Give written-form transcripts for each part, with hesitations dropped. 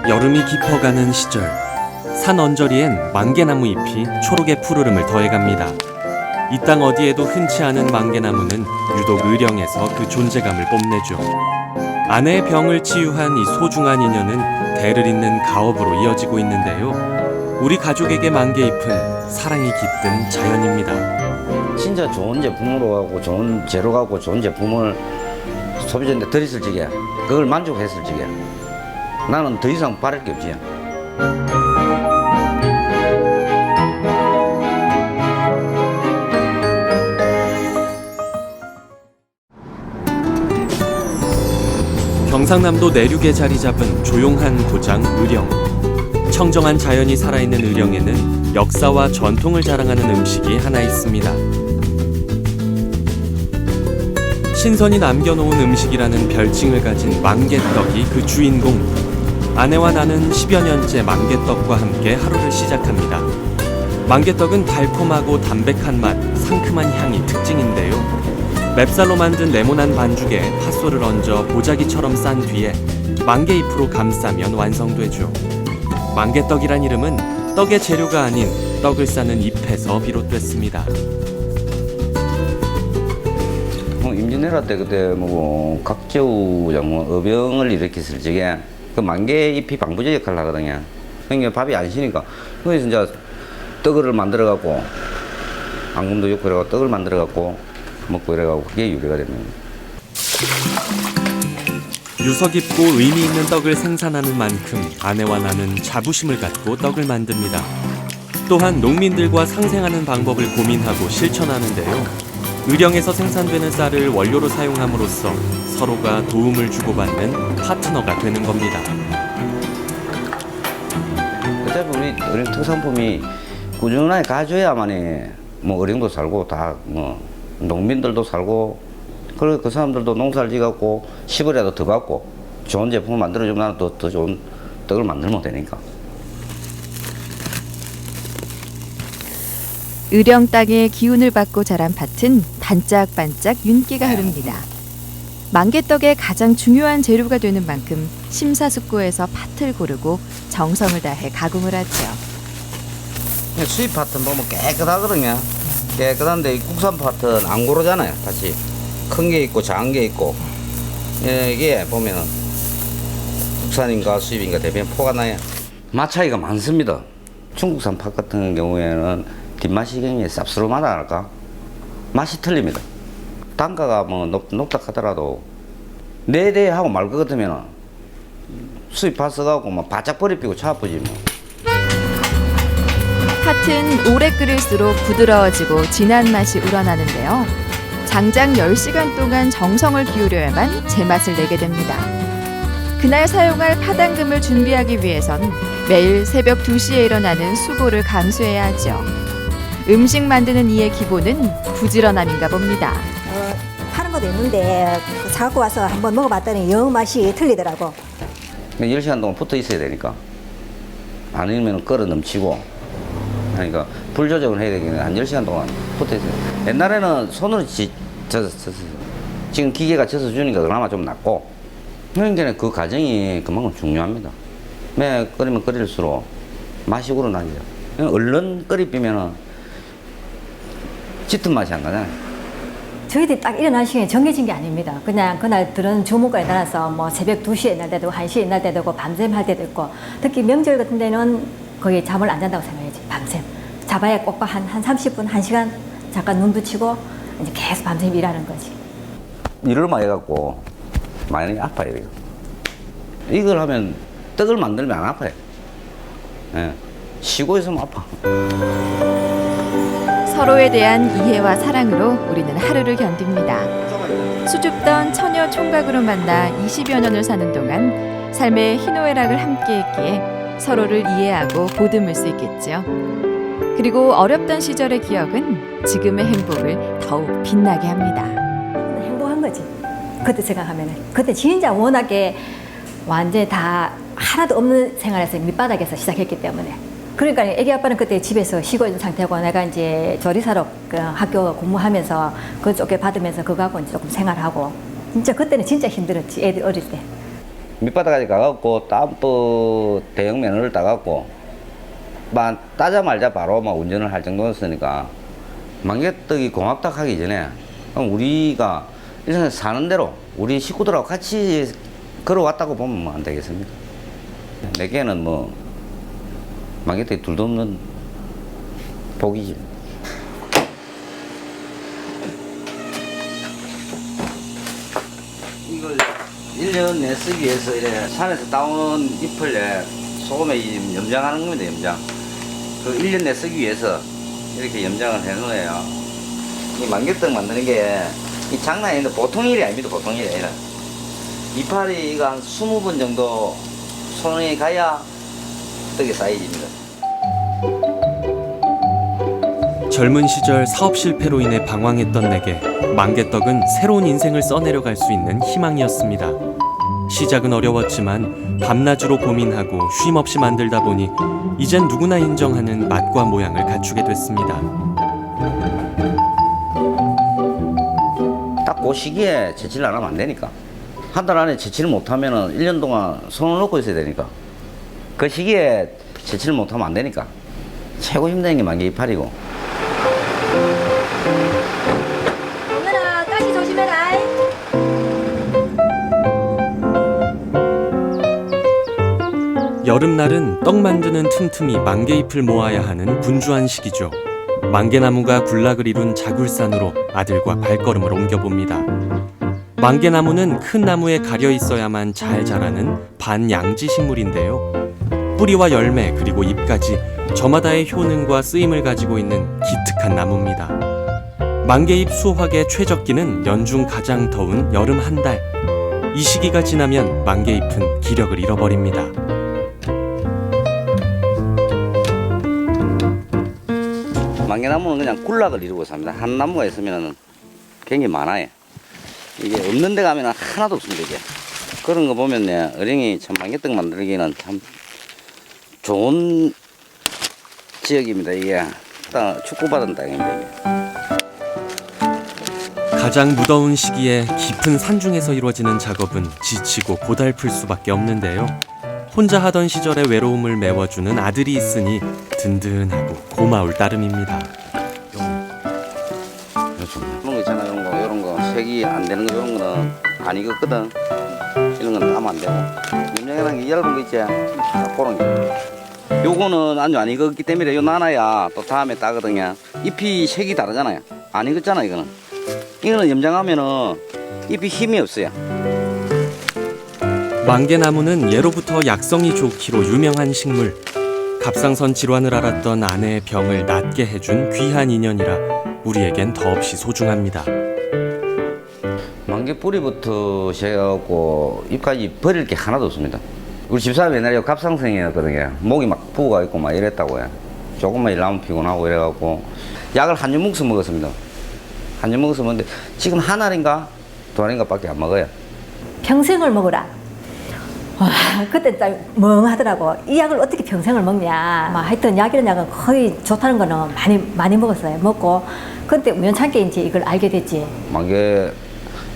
여름이 깊어가는 시절, 산 언저리엔 만개나무 잎이 초록의 푸르름을 더해갑니다. 이 땅 어디에도 흔치 않은 만개나무는 유독 의령에서 그 존재감을 뽐내죠. 아내의 병을 치유한 이 소중한 인연은 대를 잇는 가업으로 이어지고 있는데요. 우리 가족에게 만개잎은 사랑이 깃든 자연입니다. 진짜 좋은 제품으로 가고 좋은 재료 가고 좋은 제품을 소비자한테 드렸을 적에 그걸 만족했을 적에 나는 더 이상 바랄 게 없지. 경상남도 내륙에 자리 잡은 조용한 고장 의령. 청정한 자연이 살아있는 의령에는 역사와 전통을 자랑하는 음식이 하나 있습니다. 신선이 남겨놓은 음식이라는 별칭을 가진 만개떡이 그 주인공. 아내와 나는 10여 년째 만개떡과 함께 하루를 시작합니다. 만개떡은 달콤하고 담백한 맛, 상큼한 향이 특징인데요. 맵쌀로 만든 네모난 반죽에 팥소를 얹어 보자기처럼 싼 뒤에 만개잎으로 감싸면 완성되죠. 만개떡이란 이름은 떡의 재료가 아닌 떡을 싸는 잎에서 비롯됐습니다. 임진왜란 때 그때 각제우 어병을 일으켰을 적에 그 만개잎이 방부제 역할을 하거든요. 그러니까 밥이 안 쉬니까 거기서 이제 떡을 만들어 갖고 앙금도 넣고 그래갖고 떡을 만들어 갖고 먹고 이래갖고 그게 유래가 됩니다. 유서 깊고 의미 있는 떡을 생산하는 만큼 아내와 나는 자부심을 갖고 떡을 만듭니다. 또한 농민들과 상생하는 방법을 고민하고 실천하는데요. 의령에서 생산되는 쌀을 원료로 사용함으로써 서로가 도움을 주고받는 파트너가 되는 겁니다. 어차피 우리 의령 특산품이 꾸준하게 가져야만이 의령도 살고 다 농민들도 살고 그리고 그 사람들도 농사를 지갖고 10원이라도 더 받고 좋은 제품을 만들어주면 나는 더 좋은 떡을 만들면 되니까. 의령 땅의 기운을 받고 자란 팥은 반짝반짝 윤기가 흐릅니다. 만개떡의 가장 중요한 재료가 되는 만큼 심사숙고해서 팥을 고르고 정성을 다해 가공을 하죠. 수입 팥은 보면 깨끗하거든요. 깨끗한데 이 국산 팥은 안 고르잖아요. 다시 큰 게 있고 작은 게 있고 이게 보면 국산인가 수입인가 대비면 포가 나요. 맛 차이가 많습니다. 중국산 팥 같은 경우에는 뒷맛이 굉장히 쌉스름하다 할까? 맛이 틀립니다. 단가가 높다 하더라도 4대 하고 말 것 같으면 수입 팥 써가고 바짝 버리 피고 차 아프지 팥은 오래 끓일수록 부드러워지고 진한 맛이 우러나는데요. 장장 10시간 동안 정성을 기울여야만 제맛을 내게 됩니다. 그날 사용할 팥당금을 준비하기 위해선 매일 새벽 2시에 일어나는 수고를 감수해야 하죠. 음식 만드는 이의 기본은 부지런함인가 봅니다. 파는 것도 있는데 사갖고 와서 한번 먹어봤더니 영 맛이 틀리더라고. 10시간 동안 붙어 있어야 되니까 아니면 끓어 넘치고 그러니까 불 조정을 해야 되겠네. 한 10시간 동안 붙어 있어요. 옛날에는 손으로 젖었어요. 지금 기계가 젖어 주니까 그나마 좀 낫고 그러니까 그 과정이 그만큼 중요합니다. 매 끓이면 끓일수록 맛이 우러나죠. 얼른 끓이면 짙은 맛이 안 나잖아요. 저희들이 딱 일어나는 시간이 정해진 게 아닙니다. 그냥 그날 들은 주문과에 따라서 새벽 2시에 날 때도 1시에 날 때도 있고 밤샘 할 때도 있고 특히 명절 같은 데는 거의 잠을 안 잔다고 생각해야지. 밤샘. 잡아야 꼭 한 30분, 1시간 잠깐 눈 붙이고 이제 계속 밤샘 일하는 거지. 일을 많이 해갖고 많이 아파요. 이걸 하면 떡을 만들면 안 아파요. 예. 쉬고 있으면 아파. 서로에 대한 이해와 사랑으로 우리는 하루를 견딥니다. 수줍던 처녀 총각으로 만나 20여 년을 사는 동안 삶의 희노애락을 함께했기에 서로를 이해하고 보듬을 수 있겠죠. 그리고 어렵던 시절의 기억은 지금의 행복을 더욱 빛나게 합니다. 행복한 거지. 그때 생각하면 그때 진짜 워낙에 완전 다 하나도 없는 생활에서 밑바닥에서 시작했기 때문에 그러니까 애기 아빠는 그때 집에서 쉬고 있는 상태고 내가 이제 조리사로 그 학교 공부하면서 그 쫓겨 받으면서 그거 하고 이제 조금 생활하고 진짜 그때는 진짜 힘들었지 애들 어릴 때. 밑바닥까지 가갖고 땀프 대형 면허를 따갖고 막 따자말자 바로 막 운전을 할 정도였으니까 만개떡이 공합딱 하기 전에 그럼 우리가 일산에 사는 대로 우리 식구들하고 같이 걸어왔다고 보면 뭐 안 되겠습니까? 내게는 뭐 만개떡이 둘도 없는 복이지. 이걸 1년 내 쓰기 위해서 이래 산에서 따온 잎을 소금에 염장하는 겁니다. 염장. 그 1년 내 쓰기 위해서 이렇게 염장을 해 놓아요. 이 만개떡 만드는 게 이 장난이 아닌데 보통 일이 아닙니다. 보통 일이 아니라 이파리가 한 20번 정도 손에 가야 떡이 쌓여집니다. 젊은 시절 사업 실패로 인해 방황했던 내게 만개떡은 새로운 인생을 써내려갈 수 있는 희망이었습니다. 시작은 어려웠지만 밤낮으로 고민하고 쉼없이 만들다 보니 이젠 누구나 인정하는 맛과 모양을 갖추게 됐습니다. 딱 그 시기에 채취를 안 하면 안 되니까. 한 달 안에 채취를 못하면 1년 동안 손을 놓고 있어야 되니까. 그 시기에 채취를 못하면 안 되니까. 최고 힘든 게 만개 이파리고. 오늘아 가시 조심해라. 여름날은 떡 만드는 틈틈이 만개잎을 모아야 하는 분주한 시기죠. 만개나무가 군락을 이룬 자굴산으로 아들과 발걸음을 옮겨봅니다. 만개나무는 큰 나무에 가려 있어야만 잘 자라는 반양지 식물인데요. 뿌리와 열매 그리고 잎까지 저마다의 효능과 쓰임을 가지고 있는 기특한 나무입니다. 만개잎 수확의 최적기는 연중 가장 더운 여름 한 달. 이 시기가 지나면 만개잎은 기력을 잃어버립니다. 만개나무는 그냥 군락을 이루고 삽니다. 한 나무가 있으면 굉장히 많아요. 이게 없는 데 가면 하나도 없습니다. 이게. 그런 거 보면 어린이 참 만개떡 만들기는 참 좋은 지역입니다. 이게 축복받은 땅입니다. 이게. 가장 무더운 시기에 깊은 산중에서 이루어지는 작업은 지치고 고달플 수밖에 없는데요. 혼자 하던 시절의 외로움을 메워주는 아들이 있으니 든든하고 고마울 따름입니다. 이런 거 있잖아, 이런 거 색이 안 되는 거 이런 거는 안 익었거든. 이런 건 따면 안 되고. 염장이라는 게 얇은 거 있지, 그런 거. 요거는 아주 안 익었기 때문에 요 나눠야 또 다음에 따거든요. 잎이 색이 다르잖아요. 안 익었잖아 이거는. 이거는 염장하면은 잎이 힘이 없어요. 만개나무는 예로부터 약성이 좋기로 유명한 식물. 갑상선 질환을 앓았던 아내의 병을 낫게 해준 귀한 인연이라 우리에겐 더없이 소중합니다. 만개 뿌리부터 시작해갖고 잎까지 버릴 게 하나도 없습니다. 우리 집사람이 옛날에 갑상선이었거든요. 목이 막 부어가 있고 막 이랬다고요. 조금만 일하면 피곤하고 이래갖고 약을 한 주먹씩 먹었습니다. 한 주먹씩 먹었는데 지금 한 알인가 두 알인가 밖에 안 먹어요. 평생을 먹으라. 와, 그때 딱 멍하더라고. 이 약을 어떻게 평생을 먹냐. 막 하여튼 약이라는 약은 거의 좋다는 거는 많이 먹었어요. 먹고 그때 우연찮게 이제 이걸 알게 됐지. 만개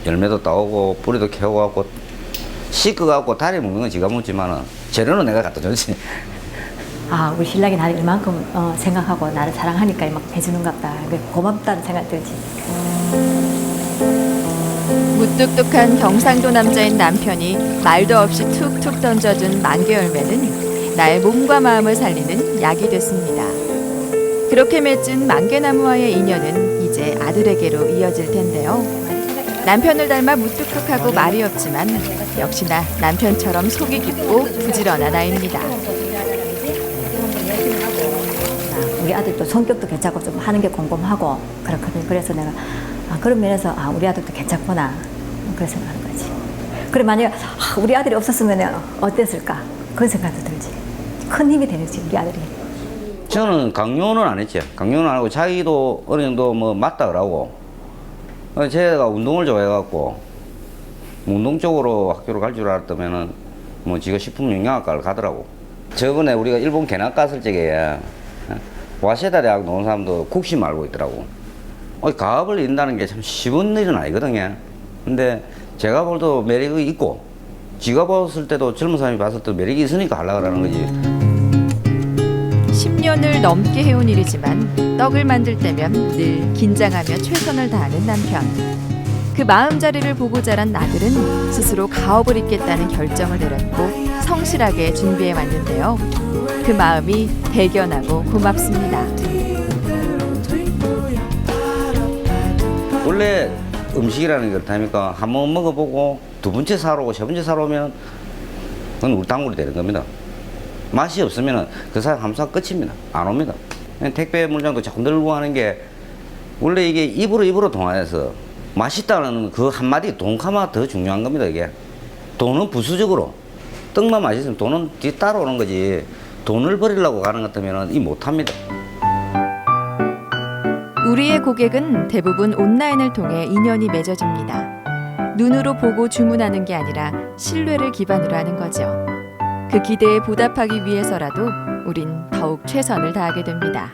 열매도 따오고 뿌리도 캐오고 씻어갖고 다리 먹는 건 지가 먹지만은 재료는 내가 갖다 줬지. 아, 우리 신랑이 나를 이만큼 생각하고 나를 사랑하니까 막 해주는갑다. 고맙다는 생각 들지. 무뚝뚝한 경상도 남자인 남편이 말도 없이 툭툭 던져준 만개 열매는 나의 몸과 마음을 살리는 약이 됐습니다. 그렇게 맺은 만개나무와의 인연은 이제 아들에게로 이어질 텐데요. 남편을 닮아 무뚝뚝하고 말이 없지만 역시나 남편처럼 속이 깊고 부지런한 아이입니다. 우리 아들도 성격도 괜찮고 좀 하는 게 꼼꼼하고 그렇거든. 그래서 내가 그런 면에서 우리 아들도 괜찮구나 그런 생각하는 거지. 그래 만약 우리 아들이 없었으면 어땠을까 그런 생각도 들지. 큰 힘이 되겠지 우리 아들이. 저는 강요는 안 했죠. 강요는 안 하고 자기도 어느 정도 뭐 맞다 그러고 제가 운동을 좋아해갖고 운동 쪽으로 학교를 갈 줄 알았다면은 뭐 지가 식품영양학과를 가더라고. 저번에 우리가 일본 견학 갔을 적에 와세다 대학 나온 사람도 국심 알고 있더라고. 가업을 잃는다는 게 참 쉬운 일은 아니거든요. 근데 제가 볼도 매력이 있고 지가 봤을 때도 젊은 사람이 봤을 때도 매력이 있으니까 하려고 그러는 거지. 10년을 넘게 해온 일이지만 떡을 만들 때면 늘 긴장하며 최선을 다하는 남편. 그 마음자리를 보고 자란 아들은 스스로 가업을 잇겠다는 결정을 내렸고 성실하게 준비해 왔는데요. 그 마음이 대견하고 고맙습니다. 원래 음식이라는 게 그렇다니까 한 번 먹어보고 두 번째 사러 오고 세 번째 사러 오면 그건 울당물이 되는 겁니다. 맛이 없으면 그 사람 항상 끝입니다. 안 옵니다. 택배 물량도 자꾸 늘고 하는 게 원래 이게 입으로 통하여서 맛있다는 그 한마디 돈가마 더 중요한 겁니다. 이게 돈은 부수적으로 떡만 맛있으면 돈은 뒤 따라오는 거지 돈을 버리려고 가는 것 같으면 이 못합니다. 우리의 고객은 대부분 온라인을 통해 인연이 맺어집니다. 눈으로 보고 주문하는 게 아니라 신뢰를 기반으로 하는 거죠. 그 기대에 보답하기 위해서라도 우린 더욱 최선을 다하게 됩니다.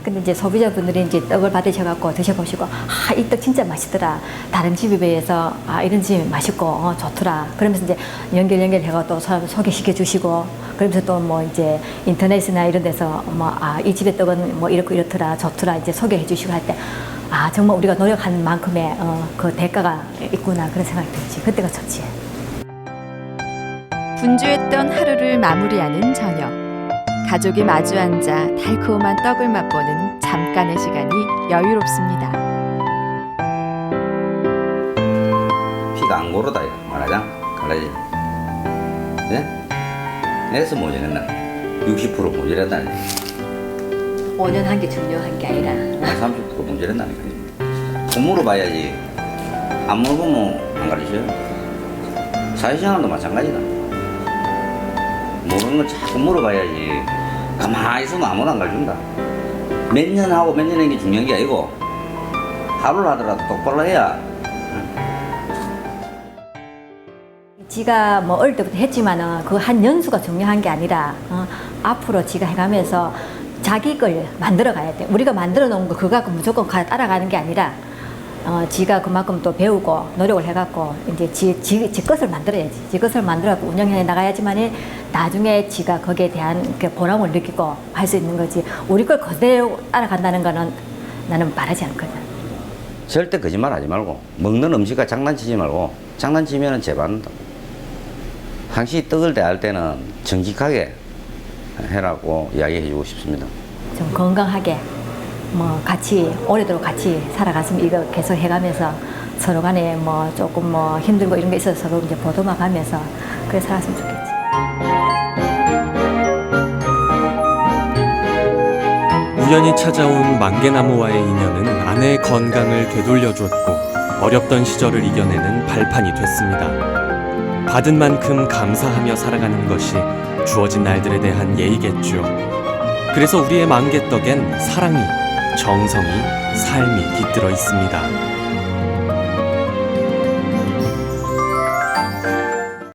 근데 이제 소비자분들이 이제 떡을 받으셔갖고 드셔보시고, 아, 이 떡 진짜 맛있더라. 다른 집에 비해서, 아, 이런 집이 맛있고, 좋더라. 그러면서 이제 연결해가 또 소개시켜 주시고, 그러면서 또 뭐 이제 인터넷이나 이런 데서 뭐, 아, 이 집의 떡은 뭐 이렇고 이렇더라, 좋더라, 이제 소개해 주시고 할 때, 아, 정말 우리가 노력한 만큼의 그 대가가 있구나. 그런 생각이 들지. 그때가 좋지. 분주했던 하루를 마무리하는 저녁. 가족이 마주 앉아 달콤한 떡을 맛보는 잠깐의 시간이 여유롭습니다. 피가 안 고르다 말하자. 갈라지. 네? 애서 모자란다. 60% 모자란다. 5년 한 게 중요한 게 아니라. 30% 모자란다니까. 꼭 물어봐야지. 안 물어보면 안 가르쳐요. 사회생활도 마찬가지다. 모르는 걸 자꾸 물어봐야지. 가만히 있으면 아무도 안 가르쳐준다. 몇 년 하고 몇 년 하는 게 중요한 게 아니고 하루를 하더라도 똑바로 해야. 지가 뭐 어릴 때부터 했지만은 그 한 연수가 중요한 게 아니라 앞으로 지가 해가면서 자기 걸 만들어 가야 돼. 우리가 만들어 놓은 거 그거 갖고 무조건 따라가는 게 아니라 지가 그만큼 또 배우고 노력을 해갖고 이제 지 것을 만들어야지. 지 것을 만들어갖고 운영해 나가야지만이 나중에 지가 거기에 대한 그 보람을 느끼고 할 수 있는 거지. 우리 걸 그대로 따라간다는 거는 나는 바라지 않거든. 절대 거짓말 하지 말고 먹는 음식과 장난치지 말고 장난치면은 재받는다. 항시 떡을 대할 때는 정직하게 해라고 이야기해주고 싶습니다. 좀 건강하게 뭐 같이 오래도록 같이 살아갔으면 이거 계속 해가면서 서로 간에 뭐 조금 뭐 힘들고 이런 게 있어서 서로 이제 보듬어가면서 그래 살았으면 좋겠지. 우연히 찾아온 만개나무와의 인연은 아내의 건강을 되돌려줬고 어렵던 시절을 이겨내는 발판이 됐습니다. 받은 만큼 감사하며 살아가는 것이 주어진 날들에 대한 예의겠죠. 그래서 우리의 만개떡엔 사랑이, 정성이, 삶이 깃들어 있습니다.